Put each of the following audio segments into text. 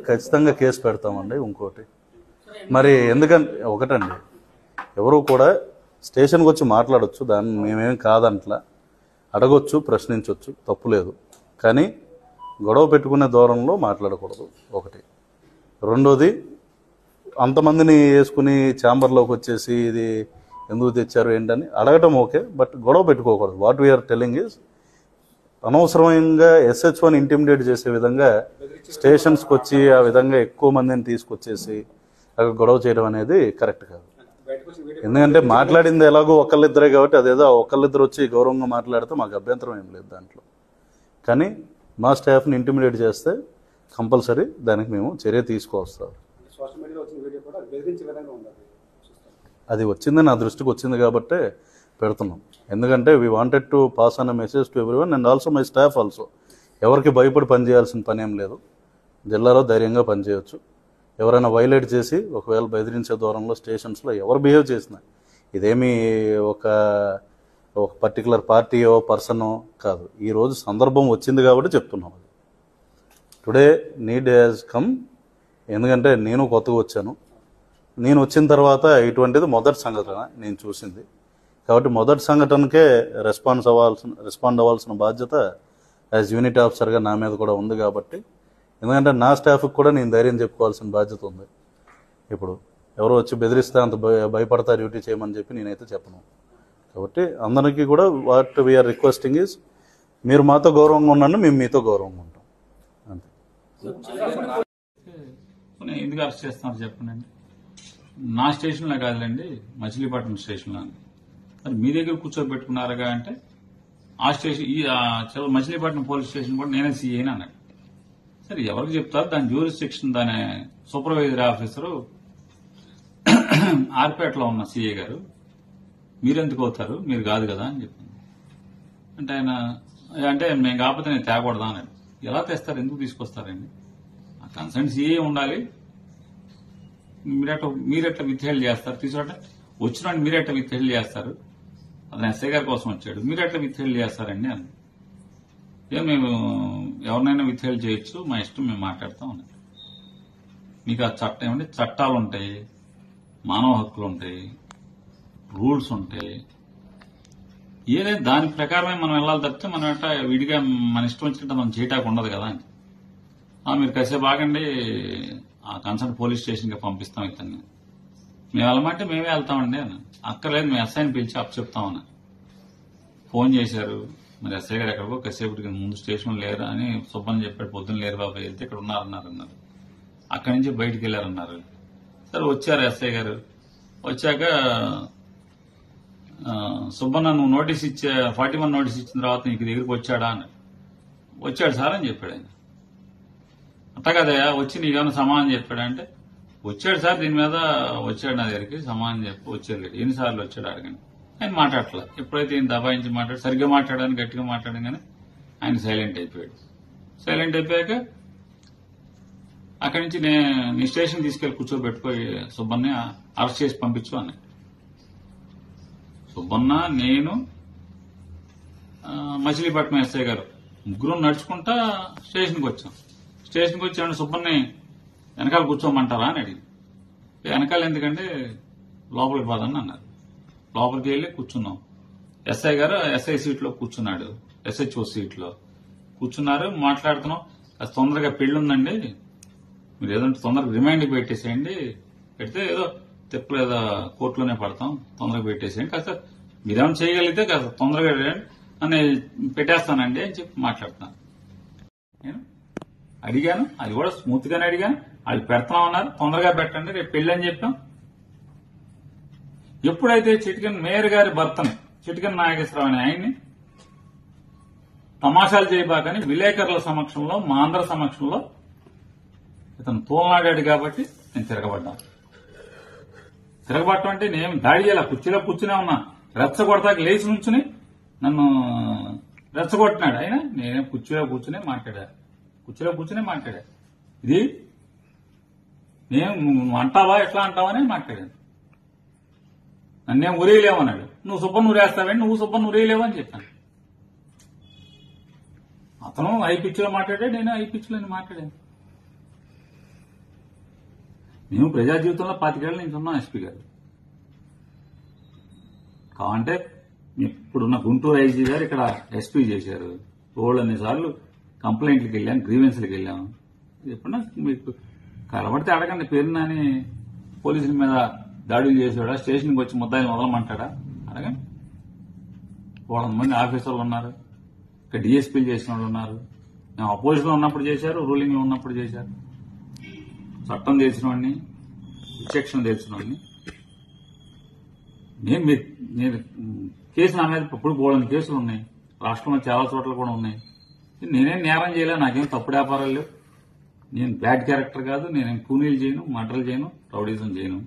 ఖచ్చితంగా కేసు పెడతామండి. ఇంకోటి మరి ఎందుకంటే ఒకటండి, ఎవరు కూడా స్టేషన్కి వచ్చి మాట్లాడొచ్చు, దాన్ని మేమేం కాదంట్లా, అడగొచ్చు, ప్రశ్నించవచ్చు, తప్పులేదు. కానీ గొడవ పెట్టుకునే దూరంలో మాట్లాడకూడదు ఒకటి. రెండోది, అంతమందిని వేసుకుని ఛాంబర్లోకి వచ్చేసి ఇది ఎందుకు తెచ్చారు ఏంటని అడగటం ఓకే, బట్ గొడవ పెట్టుకోకూడదు. వాట్ వీఆర్ టెల్లింగ్ ఈజ్ అనవసరంగా SHOని ఇంటిమిడేట్ చేసే విధంగా స్టేషన్స్కి వచ్చి ఆ విధంగా ఎక్కువ మందిని తీసుకొచ్చేసి అక్కడ గొడవ చేయడం అనేది కరెక్ట్ కాదు. ఎందుకంటే మాట్లాడింది ఎలాగో ఒకళ్ళిద్దరే కాబట్టి అదేదో ఒకళ్ళిద్దరు వచ్చి గౌరవంగా మాట్లాడితే మాకు అభ్యంతరం ఏం లేదు దాంట్లో. కానీ మా స్టాఫ్ని ఇంటిమిడేట్ చేస్తే కంపల్సరీ దానికి మేము చర్య తీసుకోవస్తాం. అది వచ్చింది, నా దృష్టికి వచ్చింది కాబట్టే పెడుతున్నాం. ఎందుకంటే we wanted to pass on a message to everyone and also my staff also. ఎవరికి భయపడి పనిచేయాల్సిన పని ఏం లేదు. జిల్లాలో ధైర్యంగా పనిచేయవచ్చు. ఎవరైనా వైలేట్ చేసి ఒకవేళ బెదిరించే దూరంలో స్టేషన్స్లో ఎవరు బిహేవ్ చేసినా, ఇదేమీ ఒక పర్టికులర్ పార్టీయో పర్సనో కాదు. ఈరోజు సందర్భం వచ్చింది కాబట్టి చెప్తున్నాం. అది టుడే నీడ్ హ్యాస్ కమ్. ఎందుకంటే నేను కొత్తగా వచ్చాను. నేను వచ్చిన తర్వాత ఇటువంటిది మొదటి సంఘటన నేను చూసింది కాబట్టి మొదటి సంఘటనకే రెస్పాండ్ అవ్వాల్సిన బాధ్యత యాజ్ యూనిట్ ఆఫీసర్గా నా మీద కూడా ఉంది. కాబట్టి ఎందుకంటే నా స్టాఫ్కి కూడా నేను ధైర్యం చెప్పుకోవాల్సిన బాధ్యత ఉంది. ఇప్పుడు ఎవరో వచ్చి బెదిరిస్తే అంత భయపడతా డ్యూటీ చేయమని చెప్పి నేనైతే చెప్పను. కాబట్టి అందరికీ కూడా వాట్ వీఆర్ రిక్వెస్టింగ్ ఈజ్, మీరు మాతో గౌరవంగా ఉన్నాను, మేము మీతో గౌరవంగా ఉంటాం, అంతే. ఎందుకు అరెస్ట్ చేస్తున్నారు చెప్పండి. నా స్టేషన్లో కాదులేండి, మచిలీపట్నం స్టేషన్లో. మరి మీ దగ్గర కూర్చోబెట్టుకున్నారుగా అంటే ఆ స్టేషన్ మచిలీపట్నం పోలీస్ స్టేషన్ కూడా నేనే సీఏ అన్నాడు. సరే ఎవరికి చెప్తారు, దాని జ్యూరిస్డిక్షన్ దాని సూపర్వైజరీ ఆఫీసరు ఆర్పేటలో ఉన్న సీఏ గారు, మీరెందుకు అవుతారు, మీరు కాదు కదా అని చెప్పింది. అంటే ఆయన అంటే మేము కాకపోతే నేను తేకూడదా అన్నాడు. ఎలా తెస్తారు, ఎందుకు తీసుకొస్తారండి? ఆ కన్సర్న్ సీఏ ఉండాలి. మీరెట్లా విత్హెల్డ్ చేస్తారు? తీసుకుంటే వచ్చిన మీరెట్లా విత్హెల్డ్ చేస్తారు? అతను ఎస్ఐ గారి కోసం వచ్చాడు, మీరెట్లా విత్హెల్డ్ చేస్తారండి అని. ఏం మేము ఎవరినైనా విత్హెల్డ్ చేయొచ్చు, మా ఇష్టం, మేము మాట్లాడతాం అన్నట్టు. మీకు ఆ చట్టం ఏమంటే చట్టాలు ఉంటాయి, మానవ హక్కులు ఉంటాయి, రూల్స్ ఉంటాయి. ఏదైనా దాని ప్రకారమే మనం వెళ్ళాలి తప్పితే మనం అట్లా విడిగా మన ఇష్టం వచ్చినట్టు మనం చేయటానికి ఉండదు కదా అని. మీరు కాసేపు ఆగండి, ఆ కన్సర్న్ పోలీస్ స్టేషన్కి పంపిస్తాం ఇతన్ని. మేము వెళ్ళమంటే మేమే వెళ్తామండి అని. అక్కర్లేదు, మేము ఎస్ఐని పిలిచి అప్పచెప్తామని ఫోన్ చేశారు. మరి ఎస్ఐ గారు ఎక్కడికో కాసేపటికి ముందు స్టేషన్ లేరు అని సుబ్బని చెప్పాడు. పొద్దున్న లేరు బాబాయ్, వెళ్తే ఇక్కడ ఉన్నారన్నారు. అక్కడి నుంచి బయటికి వెళ్ళారన్నారు. సరే వచ్చారు ఎస్ఐ గారు. వచ్చాక సుబ్బన్న నువ్వు నోటీస్ 41 నోటీస్ ఇచ్చిన తర్వాత నీకు దగ్గరికి వచ్చాడా అని. వచ్చాడు సార్ అని చెప్పాడు ఆయన. అట్లా కదయా, వచ్చి నీకేమైనా సమాధానం చెప్పాడంటే, వచ్చాడు సార్, దీని మీద వచ్చాడు నా దగ్గరికి, సమాధానం చెప్పి వచ్చాడు. ఎన్నిసార్లు వచ్చాడు అడగండి. ఆయన మాట్లాడట్లా. ఎప్పుడైతే ఈయన దబాయించి మాట్లాడు, సరిగ్గా మాట్లాడాలని గట్టిగా మాట్లాడగానే ఆయన సైలెంట్ అయిపోయాడు. సైలెంట్ అయిపోయాక అక్కడి నుంచి నీ స్టేషన్ తీసుకెళ్లి కూర్చోబెట్టుకోయి సుబ్బన్ని అరెస్ట్ చేసి పంపించు అని. సుబ్బన్న, నేను, మచిలీపట్నం ఎస్ఐ గారు ముగ్గురు నడుచుకుంటా స్టేషన్కి వచ్చాం. స్టేషన్కి వచ్చాడు. సుబ్బన్ని వెనకాల కూర్చోమంటారా అని అడిగి, వెనకాల ఎందుకంటే లోపలికి పోదని అన్నారు. లోపలికి వెళ్ళి కూర్చున్నాం. ఎస్ఐ గారు ఎస్ఐ సీట్లో కూర్చున్నాడు, SHO సీట్లో కూర్చున్నారు. మాట్లాడుతున్నాం. కాస్త తొందరగా పెళ్లి ఉందండి, మీరు ఏదంటే తొందరగా రిమైండ్కి పెట్టేసేయండి, పెడితే ఏదో తెప్పలేదా కోర్టులోనే పడతాం, తొందరగా పెట్టేసేయండి, కాస్త మీరేమైనా చేయగలిగితే కాస్త తొందరగా అని పెట్టేస్తానండి అని చెప్పి మాట్లాడుతున్నాను. నేను అడిగాను, అది కూడా స్మూత్ గానే అడిగాను. వాళ్ళు పెడతామన్నారు, తొందరగా పెట్టండి, రేపు పెళ్లి అని చెప్పాం. ఎప్పుడైతే చిటికెన్ మేయర్ గారి భర్తని, చిటికెన్ నాగేశ్వరరావు అనే ఆయన్ని తమాషాలు చేయబాకని విలేకరుల సమక్షంలో, మా అందరి సమక్షంలో ఇతను తోలనాడాడు కాబట్టి నేను తిరగబడ్డాను. తిరగబట్టం అంటే నేను దాడి చేయాల, కుర్చీలో కూర్చునే ఉన్నా. రెచ్చగొడతాకి లేచి నుంచుని నన్ను రెచ్చగొట్టినాడు ఆయన. నేనే కుర్చీలో కూర్చునే మాట్లాడా. ఇది నేను నువ్వు అంటావా, ఎట్లా అంటావని మాట్లాడాను. నన్నేం ఉరేయలేవన్నాడు. నువ్వు సుబ్బను ఉరేస్తావండి, నువ్వు సుబ్బను ఉరేయలేవు అని చెప్పాను. అతను హై పిచ్ లో మాట్లాడాడు, నేను హై పిచ్ లో మాట్లాడాను. మేము ప్రజా జీవితంలో 25 ఏళ్ళ నుంచి ఉన్నాం ఎస్పీ గారు. కావంటే ఇప్పుడున్న గుంటూరు ఐజీ గారు ఇక్కడ ఎస్పీ చేశారు. అన్ని సార్లు కంప్లైంట్లకు వెళ్ళాం, గ్రీవెన్స్లకు వెళ్ళాం. ఎప్పుడన్నా మీకు కలబడితే అడగండి, పేరు నాని పోలీసుల మీద దాడులు చేసాడా, స్టేషన్కి వచ్చి ముద్దాయిలు వదలమంటాడా అడగండి. 100 మంది ఆఫీసర్లు ఉన్నారు, ఇక్కడ డిఎస్పీలు చేసిన వాళ్ళు ఉన్నారు. మేము అపోజిషన్ లో ఉన్నప్పుడు చేశారు, రూలింగ్ లో ఉన్నప్పుడు చేశారు. చట్టం తెలిసిన వాడిని, విచక్షణ తెలిసిన వాడిని. నేను కేసు నా మీద ఇప్పుడు బోలని కేసులు ఉన్నాయి, రాష్ట్రంలో చాలా చోట్ల కూడా ఉన్నాయి. నేనేం నేరం చేయలే, నాకేం తప్పుడు వ్యాపారాలు లేవు. నేను బ్యాడ్ క్యారెక్టర్ కాదు, నేనేం కూనీలు చేయను, మర్డర్లు చేయను, రౌడీజం చేయను.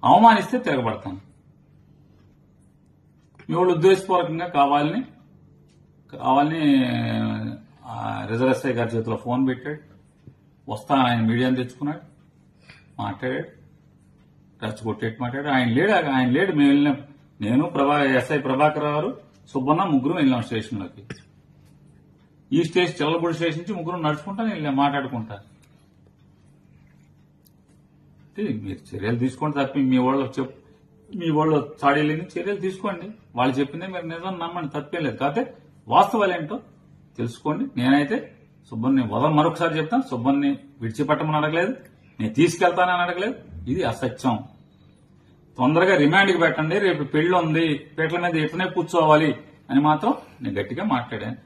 అవమానిస్తే తిరగబడతాను. మీ వాళ్ళు ఉద్దేశపూర్వకంగా కావాలని రిజర్వ్ ఎస్ఐ గారి చేతిలో ఫోన్ పెట్టాడు. వస్తా ఆయన మీడియాని తెచ్చుకున్నాడు, మాట్లాడాడు, రెచ్చగొట్టేట్టు మాట్లాడాడు. ఆయన లేడు. మేము వెళ్ళినాం, నేను ఎస్ఐ ప్రభాకర్ గారు, సుబ్బన్న ముగ్గురు వెళ్ళాం స్టేషన్లోకి. ఈ చిల్లపూడి స్టేషన్ నుంచి ముగ్గురు నడుచుకుంటా వెళ్ళాం, మాట్లాడుకుంటా. మీరు చర్యలు తీసుకోండి తప్పి మీ వాళ్ళు చాడీలేని చర్యలు తీసుకోండి. వాళ్ళు చెప్పిందే మీరు నిజం నమ్మండి, తప్పేం లేదు. కాకపోతే వాస్తవాలు ఏంటో తెలుసుకోండి. నేనైతే సుబ్బన్ని మరొకసారి చెప్తాను, సుబ్బన్ని విడిచిపెట్టమని అడగలేదు, నేను తీసుకెళ్తానని అడగలేదు. ఇది అసత్యం. తొందరగా రిమాండ్కి పెట్టండి, రేపు పెళ్లి ఉంది, పీటల మీద ఇట్లనే కూర్చోవాలి అని మాత్రం నేను గట్టిగా మాట్లాడాను,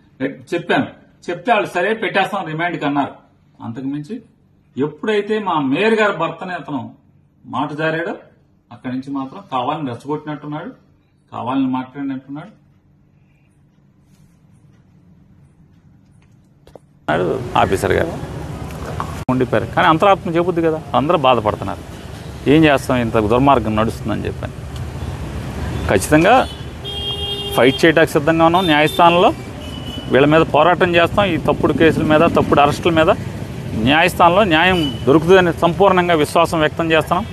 చెప్పాను. చెప్తే వాళ్ళు సరే పెట్టేస్తాం రిమాండ్కి అన్నారు. అంతకుమించి ఎప్పుడైతే మా మేయర్ గారి భర్తని అతను మాట జారాడో అక్కడి నుంచి మాత్రం కావాలని రెచ్చగొట్టినట్టున్నాడు, కావాలని మాట్లాడినట్టున్నాడు. ఆఫీసర్ గారు ఉండిపోయారు, కానీ అంతరాత్మ చెబుద్ది కదా, అందరూ బాధపడుతున్నారు. ఏం చేస్తాం, ఇంత దుర్మార్గం నడుస్తుందని చెప్పాను. ఖచ్చితంగా ఫైట్ చేయడానికి సిద్ధంగా ఉన్నాం. న్యాయస్థానంలో వీళ్ళ మీద పోరాటం చేస్తాం. ఈ తప్పుడు కేసుల మీద, తప్పుడు అరెస్టుల మీద న్యాయస్థానంలో న్యాయం దొరుకుతుందని సంపూర్ణంగా విశ్వాసం వ్యక్తం చేస్తున్నాం.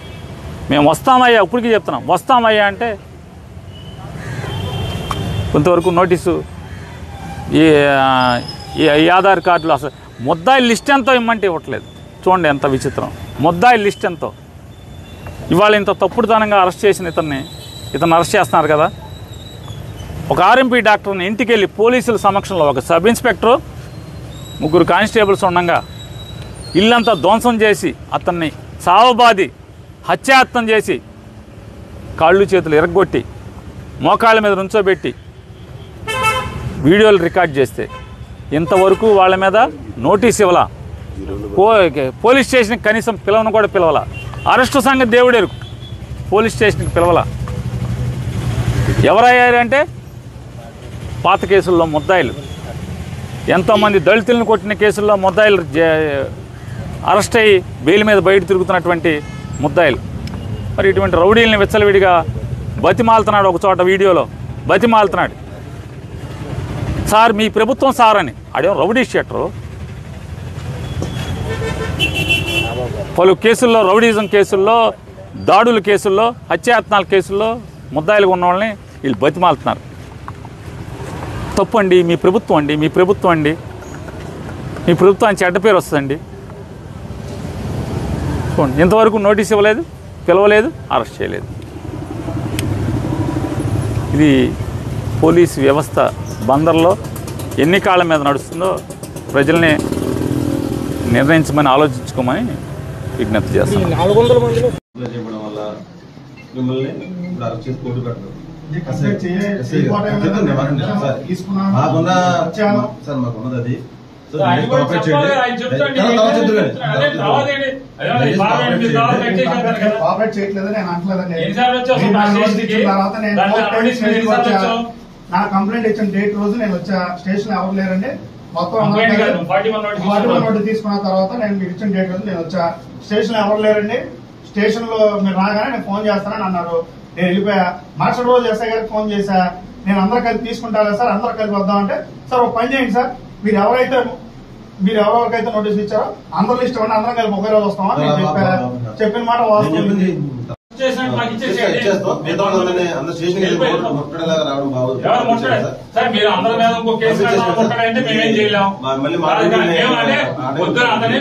మేము వస్తామయ్యా, ఇప్పటికీ చెప్తున్నాం, వస్తామయ్యా అంటే కొంతవరకు నోటీసు, ఈ ఆధార్ కార్డులు అసలు ముద్దాయి లిస్ట్ ఎంతో ఇమ్మంటే ఇవ్వట్లేదు. చూడండి ఎంత విచిత్రం, ముద్దాయి లిస్ట్ ఎంతో. ఇవాళ ఇంత తప్పుడుతనంగా అరెస్ట్ చేసిన ఇతన్ని అరెస్ట్ చేస్తున్నారు కదా. ఒక ఆర్ఎంపీ డాక్టర్ని ఇంటికి వెళ్ళి పోలీసుల సమక్షంలో ఒక సబ్ ఇన్స్పెక్టరు, 3 కానిస్టేబుల్స్ ఉండగా ఇల్లంతా ధ్వంసం చేసి అతన్ని చావబాది హత్యాయత్నం చేసి కాళ్ళు చేతులు ఇరగ్గొట్టి మోకాళ్ళ మీద నుంచోబెట్టి వీడియోలు రికార్డ్ చేస్తే ఇంతవరకు వాళ్ళ మీద నోటీస్ ఇవ్వాల, పోలీస్ స్టేషన్కి కనీసం పిలవను కూడా పిలవాల. అరెస్టు సంగతి దేవుడెరుకు, పోలీస్ స్టేషన్కి పిలవాల. ఎవరయ్యారంటే పాత కేసుల్లో ముద్దాయిలు, ఎంతోమంది దళితులను కొట్టిన కేసుల్లో ముద్దాయిలు అరెస్ట్ అయ్యి బెయిల్ మీద బయట తిరుగుతున్నటువంటి ముద్దాయిలు. మరి ఇటువంటి రౌడీల్ని విచ్చలవిడిగా బతిమాలుతున్నాడు. ఒక చోట వీడియోలో బతిమాలుతున్నాడు, సార్ మీ ప్రభుత్వం సార్ అని. అదేం రౌడీ షీటరు. పలు కేసుల్లో, రౌడీజం కేసుల్లో, దాడుల కేసుల్లో, హత్యాయత్నాల కేసుల్లో ముద్దాయిలుగా ఉన్న వాళ్ళని వీళ్ళు బతిమాలుతున్నారు. తప్పండి, మీ ప్రభుత్వం అండి, మీ ప్రభుత్వం అండి, మీ ప్రభుత్వానికి చెడ్డ పేరు వస్తుందండి. చూడండి, ఇంతవరకు నోటీస్ ఇవ్వలేదు, పిలవలేదు, అరెస్ట్ చేయలేదు. ఇది పోలీసు వ్యవస్థ బందర్లో ఎన్ని కాళ్ళ మీద నడుస్తుందో ప్రజల్ని నిర్ణయించమని ఆలోచించుకోమని విజ్ఞప్తి చేస్తాం. 400 మందిలో చెప్పడం వల్ల మిమ్మల్ని అరెస్ట్ చేసి కోర్టు పెట్టడం మాకున్నది అది. కోఆపరేట్ చేయట్లేదు నేను అంటలేదండి. నా కంప్లైంట్ ఇచ్చిన డేట్ రోజు నేను వచ్చా, స్టేషన్ ఎవరు లేరండి. మొత్తం 41 నోటీస్ తీసుకున్న తర్వాత నేను మీరు ఇచ్చిన డేట్ రోజు నేను వచ్చా, స్టేషన్ ఎవరు లేరండి. స్టేషన్ లో మీరు రాగానే నేను ఫోన్ చేస్తానని అన్నారు. నేను వెళ్ళిపోయా. మరుసటి రోజు ఎస్ఐ గారికి ఫోన్ చేశా, నేను అందరూ కలిపి తీసుకుంటారా సార్, అందరూ కలిపి వద్దామంటే, సార్ ఒక పని చేయండి సార్, మీరు ఎవరెవరికైతే నోటీస్ ఇచ్చారో అందరూ లిస్ట్ ఇవ్వండి, అందరం కలిపి ఒకే రోజు వస్తామని నేను చెప్పిన మాట వాస్తవం. చేసినట్టు మాకు ఇచ్చేసేయండి. అందరు స్టేషన్ ముట్టడలాగా రావడం బాగుంది. ఎవరు ముట్టలేదు సార్, మీరు అందరి మీద ఇంకో కేసు ముట్టడంటే మేమేం చేయలేము. మేమంటే పొద్దున అతని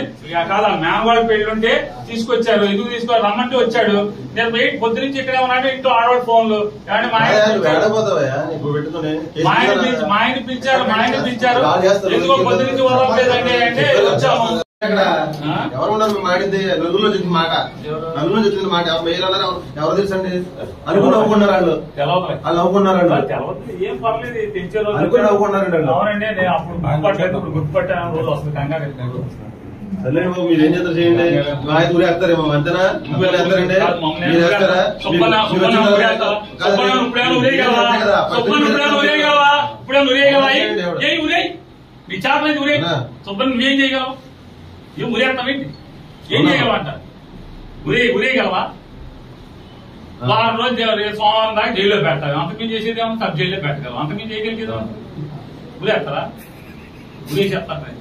కాదా మేనవాళ్ళ పెళ్లి ఉంటే తీసుకొచ్చారు, ఎందుకు తీసుకొని రమ్మంటే వచ్చాడు. నేను పోయి పొద్దు నుంచి ఇక్కడే ఉన్నాడు, ఇంట్లో ఆడవాడు ఫోన్లు ఏమంటే మా ఆయన పిలిచారు ఎందుకో పొద్దు నుంచి వదలలేదండి అంటే వచ్చాము. ఎవరు ఉన్నారు మేము ఆడింది నలుగురులో చెప్పింది మాట, నలుగురులో చెప్పింది మాట ఎవరు తెలుసండి అనుకుని నవ్వుకున్నారు వాళ్ళు, వాళ్ళు నవ్వుకున్నారు ఏం పర్లేదు తెచ్చారు అనుకుని నవ్వుకున్నారండి. అవునండి నేను అప్పుడు గుర్తుపట్టలేదు, ఇప్పుడు గుర్తుపట్టాను రోజు వస్తుంది కంగారు. సరే బాబు మీరు ఏం చేస్తారు చేయండి, మా ఆయన ఊరేస్తారేమో అంతేనా, వేస్తారండి మీరు వేస్తారా? నీ చేపలేదు ఊరే సుబ్బన్ నువ్వేం చేయగలవు? ఏం ఉరేస్తావేంటి? ఏం చేయగలవంట? ఉరేయగలవా? వారం రోజు సోమవారం దాకా జైల్లో పెడతావు, అంతకుమించి చేసేది ఏమో సబ్ జైల్లో పెట్టగలవు, అంతకుమించి చేయగలిగేదా? ఉరేస్తారా? ఉరేసేస్తారు.